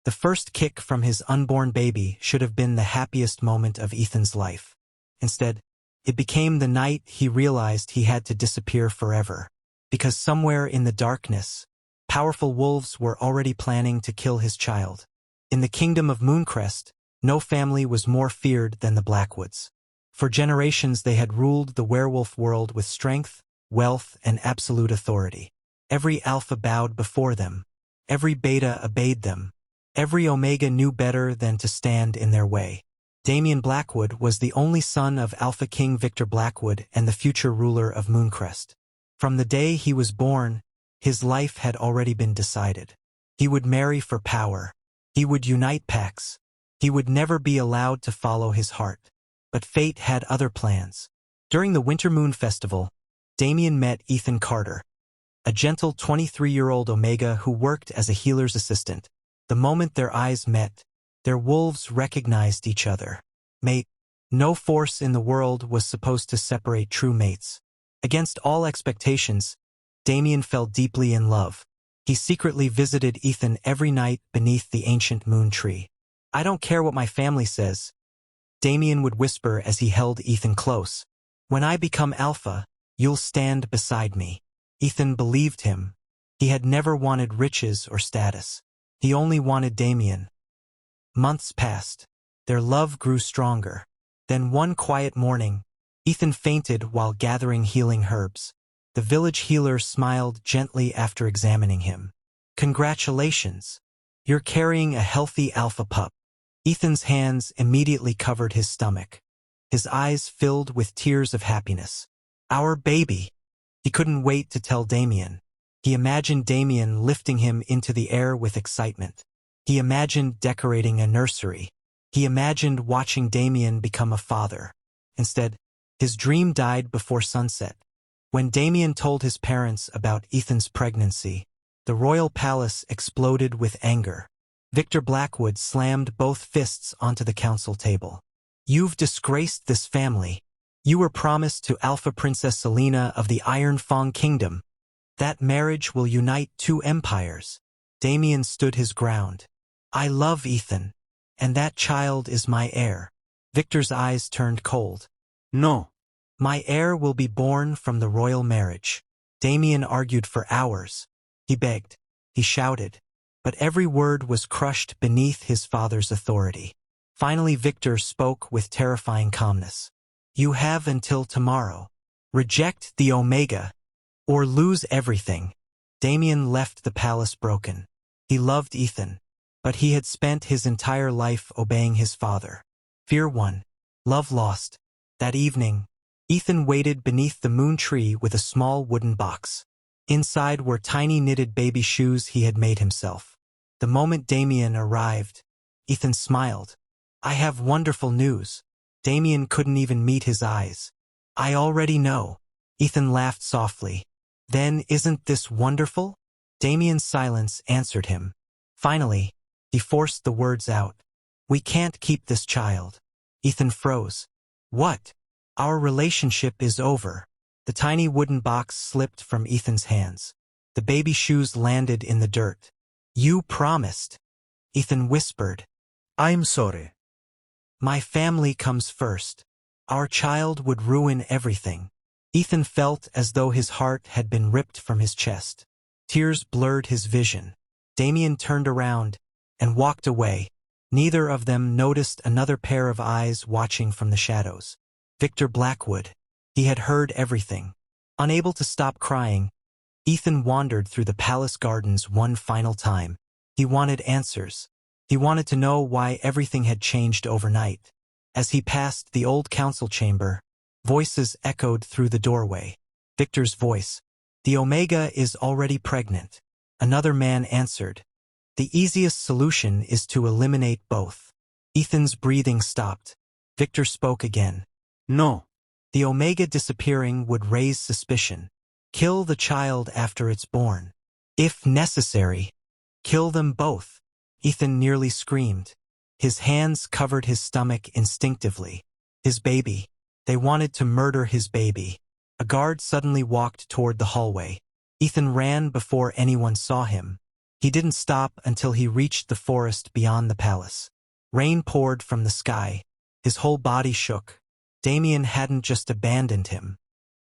The first kick from his unborn baby should have been the happiest moment of Ethan's life. Instead, it became the night he realized he had to disappear forever. Because somewhere in the darkness, powerful wolves were already planning to kill his child. In the kingdom of Mooncrest, no family was more feared than the Blackwoods. For generations they had ruled the werewolf world with strength, wealth, and absolute authority. Every alpha bowed before them. Every beta obeyed them. Every omega knew better than to stand in their way. Damien Blackwood was the only son of Alpha King Victor Blackwood and the future ruler of Mooncrest. From the day he was born, his life had already been decided. He would marry for power. He would unite packs. He would never be allowed to follow his heart. But fate had other plans. During the Winter Moon Festival, Damien met Ethan Carter, a gentle 23-year-old Omega who worked as a healer's assistant. The moment their eyes met, their wolves recognized each other. Mate, no force in the world was supposed to separate true mates. Against all expectations, Damien fell deeply in love. He secretly visited Ethan every night beneath the ancient moon tree. "I don't care what my family says," Damien would whisper as he held Ethan close. "When I become alpha, you'll stand beside me." Ethan believed him. He had never wanted riches or status. He only wanted Damien. Months passed. Their love grew stronger. Then one quiet morning, Ethan fainted while gathering healing herbs. The village healer smiled gently after examining him. "Congratulations. You're carrying a healthy alpha pup." Ethan's hands immediately covered his stomach. His eyes filled with tears of happiness. "Our baby." He couldn't wait to tell Damien. He imagined Damien lifting him into the air with excitement. He imagined decorating a nursery. He imagined watching Damien become a father. Instead, his dream died before sunset. When Damien told his parents about Ethan's pregnancy, the royal palace exploded with anger. Victor Blackwood slammed both fists onto the council table. "You've disgraced this family. You were promised to Alpha Princess Selena of the Iron Fang Kingdom. That marriage will unite two empires." Damien stood his ground. "I love Ethan, and that child is my heir." Victor's eyes turned cold. "No. My heir will be born from the royal marriage." Damien argued for hours. He begged. He shouted. But every word was crushed beneath his father's authority. Finally, Victor spoke with terrifying calmness. "You have until tomorrow. Reject the Omega, or lose everything." Damien left the palace broken. He loved Ethan, but he had spent his entire life obeying his father. Fear won. Love lost. That evening, Ethan waited beneath the moon tree with a small wooden box. Inside were tiny knitted baby shoes he had made himself. The moment Damien arrived, Ethan smiled. "I have wonderful news." Damien couldn't even meet his eyes. "I already know." Ethan laughed softly. "Then isn't this wonderful?" Damien's silence answered him. Finally, he forced the words out. "We can't keep this child." Ethan froze. "What?" "Our relationship is over." The tiny wooden box slipped from Ethan's hands. The baby shoes landed in the dirt. "You promised," Ethan whispered. "I'm sorry." "My family comes first. Our child would ruin everything." Ethan felt as though his heart had been ripped from his chest. Tears blurred his vision. Damien turned around and walked away. Neither of them noticed another pair of eyes watching from the shadows. Victor Blackwood. He had heard everything. Unable to stop crying, Ethan wandered through the palace gardens one final time. He wanted answers. He wanted to know why everything had changed overnight. As he passed the old council chamber, voices echoed through the doorway. Victor's voice. "The Omega is already pregnant." Another man answered. "The easiest solution is to eliminate both." Ethan's breathing stopped. Victor spoke again. "No." The Omega disappearing would raise suspicion. Kill the child after it's born. If necessary, kill them both. Ethan nearly screamed. His hands covered his stomach instinctively. His baby. They wanted to murder his baby. A guard suddenly walked toward the hallway. Ethan ran before anyone saw him. He didn't stop until he reached the forest beyond the palace. Rain poured from the sky. His whole body shook. Damien hadn't just abandoned him.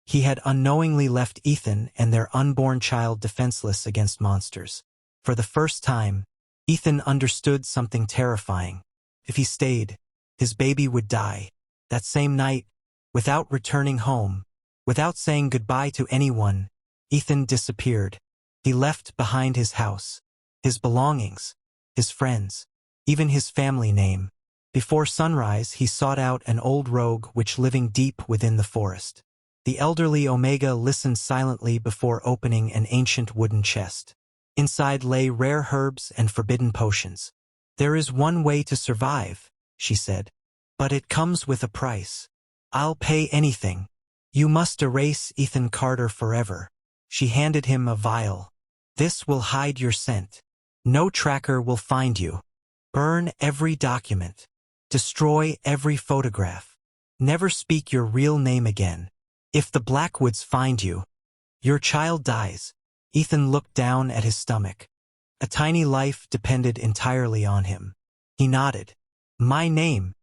He had unknowingly left Ethan and their unborn child defenseless against monsters. For the first time, Ethan understood something terrifying. If he stayed, his baby would die. That same night, without returning home, without saying goodbye to anyone, Ethan disappeared. He left behind his house, his belongings, his friends, even his family name. Before sunrise, he sought out an old rogue witch living deep within the forest. The elderly Omega listened silently before opening an ancient wooden chest. Inside lay rare herbs and forbidden potions. "There is one way to survive," she said, "but it comes with a price. I'll pay anything. You must erase Ethan Carter forever." She handed him a vial. "This will hide your scent. No tracker will find you. Burn every document. Destroy every photograph. Never speak your real name again. If the Blackwoods find you, your child dies." Ethan looked down at his stomach. A tiny life depended entirely on him. He nodded. "My name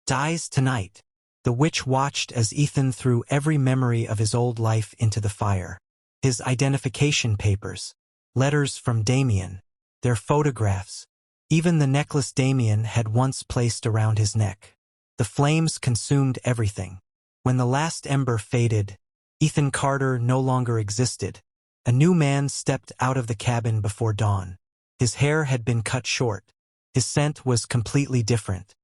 dies tonight." The witch watched as Ethan threw every memory of his old life into the fire. His identification papers, letters from Damien, their photographs, even the necklace Damien had once placed around his neck. The flames consumed everything. When the last ember faded, Ethan Carter no longer existed. A new man stepped out of the cabin before dawn. His hair had been cut short. His scent was completely different.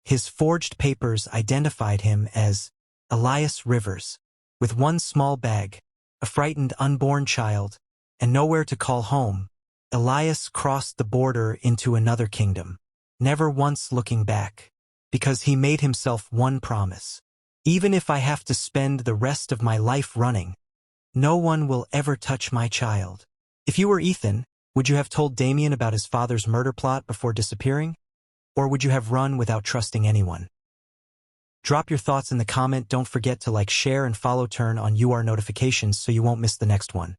His forged papers identified him as Elias Rivers. With one small bag, a frightened unborn child, and nowhere to call home, Elias crossed the border into another kingdom, never once looking back, because he made himself one promise. "Even if I have to spend the rest of my life running, no one will ever touch my child." If you were Ethan, would you have told Damien about his father's murder plot before disappearing? Or would you have run without trusting anyone? Drop your thoughts in the comment. Don't forget to like, share, and follow turn on UR notifications so you won't miss the next one.